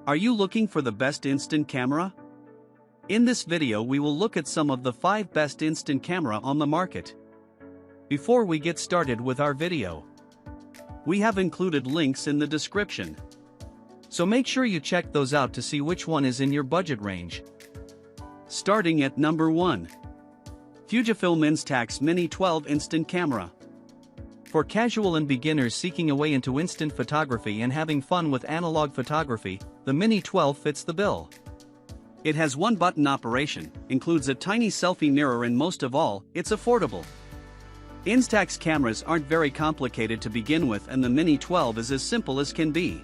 Are you looking for the best instant camera? In this video we will look at some of the 5 best instant camera on the market. Before we get started with our video, we have included links in the description. So make sure you check those out to see which one is in your budget range. Starting at number 1. Fujifilm Instax Mini 12 Instant Camera. For casual and beginners seeking a way into instant photography and having fun with analog photography, the Mini 12 fits the bill. It has one button operation, includes a tiny selfie mirror, and most of all, it's affordable. Instax cameras aren't very complicated to begin with, and the Mini 12 is as simple as can be.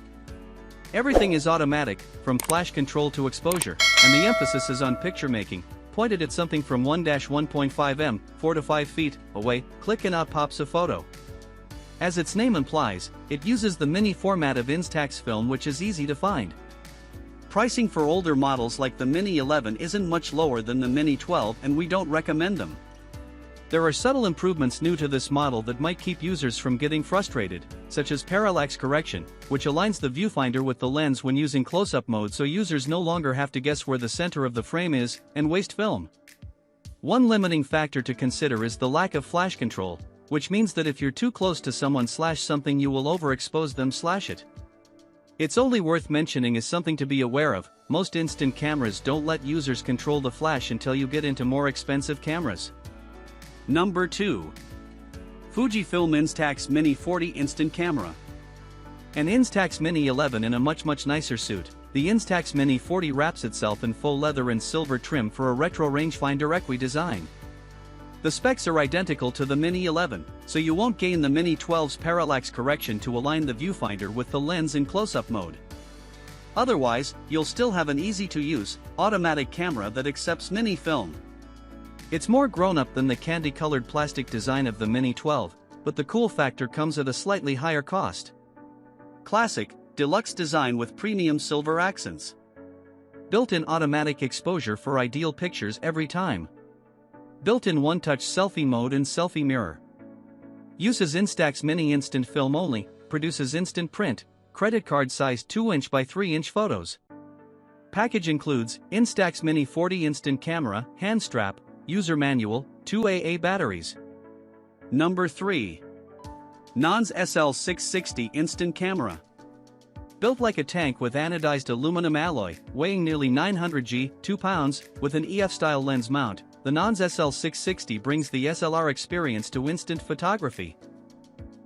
Everything is automatic, from flash control to exposure, and the emphasis is on picture making. Pointed at something from 1-1.5 m, 4 to 5 feet away, click and out pops a photo. As its name implies, it uses the mini format of Instax film, which is easy to find. Pricing for older models like the Mini 11 isn't much lower than the Mini 12, and we don't recommend them. There are subtle improvements new to this model that might keep users from getting frustrated, such as parallax correction, which aligns the viewfinder with the lens when using close-up mode so users no longer have to guess where the center of the frame is and waste film. One limiting factor to consider is the lack of flash control, which means that if you're too close to someone/something you will overexpose them/it. It's only worth mentioning as something to be aware of, most instant cameras don't let users control the flash until you get into more expensive cameras. Number 2. Fujifilm Instax Mini 40 Instant Camera. An Instax Mini 11 in a much nicer suit, the Instax Mini 40 wraps itself in faux leather and silver trim for a retro rangefinder equi design. The specs are identical to the Mini 11, so you won't gain the Mini 12's parallax correction to align the viewfinder with the lens in close-up mode. Otherwise, you'll still have an easy-to-use, automatic camera that accepts mini film. It's more grown-up than the candy-colored plastic design of the Mini 12, but the cool factor comes at a slightly higher cost. Classic, deluxe design with premium silver accents. Built-in automatic exposure for ideal pictures every time. Built-in one-touch selfie mode and selfie mirror. Uses Instax Mini Instant Film only, produces instant print, credit card sized 2" by 3" photos. Package includes Instax Mini 40 Instant Camera, hand strap, user manual, 2 AA batteries. Number 3. Nons SL660 Instant Camera. Built like a tank with anodized aluminum alloy, weighing nearly 900 g, 2 pounds, with an EF-style lens mount, the Nons SL660 brings the SLR experience to instant photography.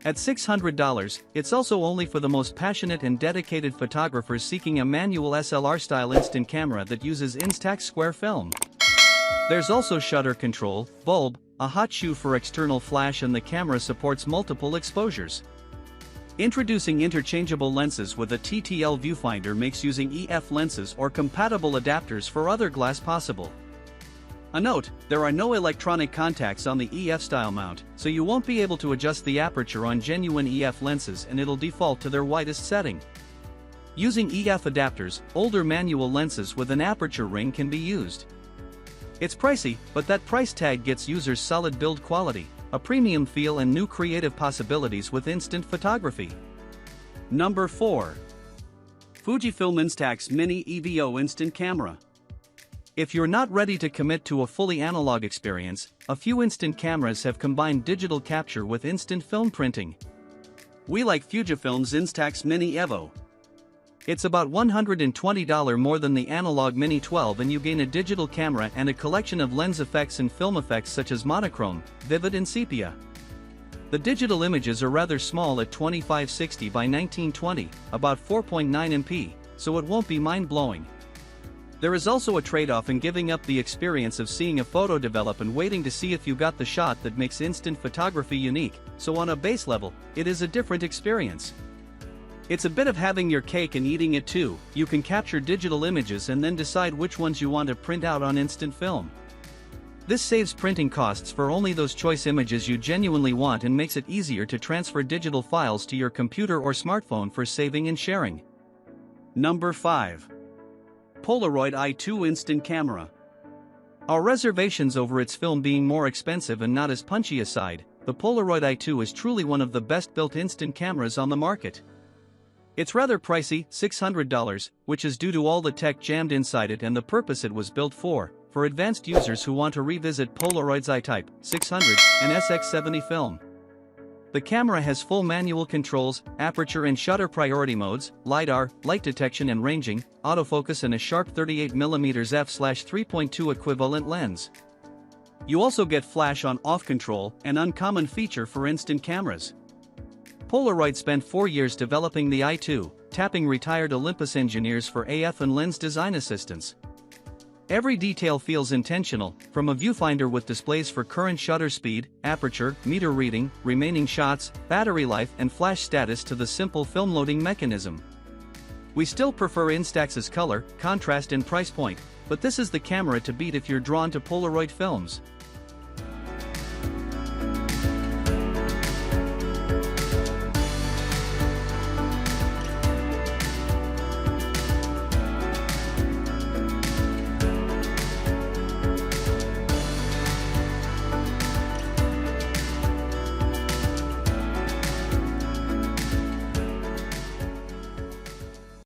At $600, it's also only for the most passionate and dedicated photographers seeking a manual SLR-style instant camera that uses Instax square film. There's also shutter control, bulb, a hot shoe for external flash, and the camera supports multiple exposures. Introducing interchangeable lenses with a TTL viewfinder makes using EF lenses or compatible adapters for other glass possible. A note, there are no electronic contacts on the EF style mount, so you won't be able to adjust the aperture on genuine EF lenses, and it'll default to their widest setting. Using EF adapters, older manual lenses with an aperture ring can be used. It's pricey, but that price tag gets users solid build quality, a premium feel, and new creative possibilities with instant photography. Number 4. Fujifilm Instax Mini EVO Instant Camera. If you're not ready to commit to a fully analog experience, a few instant cameras have combined digital capture with instant film printing. We like Fujifilm's Instax Mini EVO. It's about $120 more than the analog Mini 12, and you gain a digital camera and a collection of lens effects and film effects such as monochrome, vivid, and sepia. The digital images are rather small at 2560 by 1920, about 4.9 MP, so it won't be mind-blowing. There is also a trade-off in giving up the experience of seeing a photo develop and waiting to see if you got the shot that makes instant photography unique, so on a base level, it is a different experience. It's a bit of having your cake and eating it too. You can capture digital images and then decide which ones you want to print out on instant film. This saves printing costs for only those choice images you genuinely want and makes it easier to transfer digital files to your computer or smartphone for saving and sharing. Number 5. Polaroid I2 Instant Camera. Our reservations over its film being more expensive and not as punchy aside, the Polaroid I2 is truly one of the best built instant cameras on the market. It's rather pricey, $600, which is due to all the tech jammed inside it and the purpose it was built for advanced users who want to revisit Polaroid's I-Type, 600, and SX70 film. The camera has full manual controls, aperture and shutter priority modes, LiDAR, light detection and ranging, autofocus and a sharp 38mm f/3.2 equivalent lens. You also get flash on/off control, an uncommon feature for instant cameras. Polaroid spent 4 years developing the i2, tapping retired Olympus engineers for AF and lens design assistance. Every detail feels intentional, from a viewfinder with displays for current shutter speed, aperture, meter reading, remaining shots, battery life and flash status to the simple film loading mechanism. We still prefer Instax's color, contrast and price point, but this is the camera to beat if you're drawn to Polaroid films.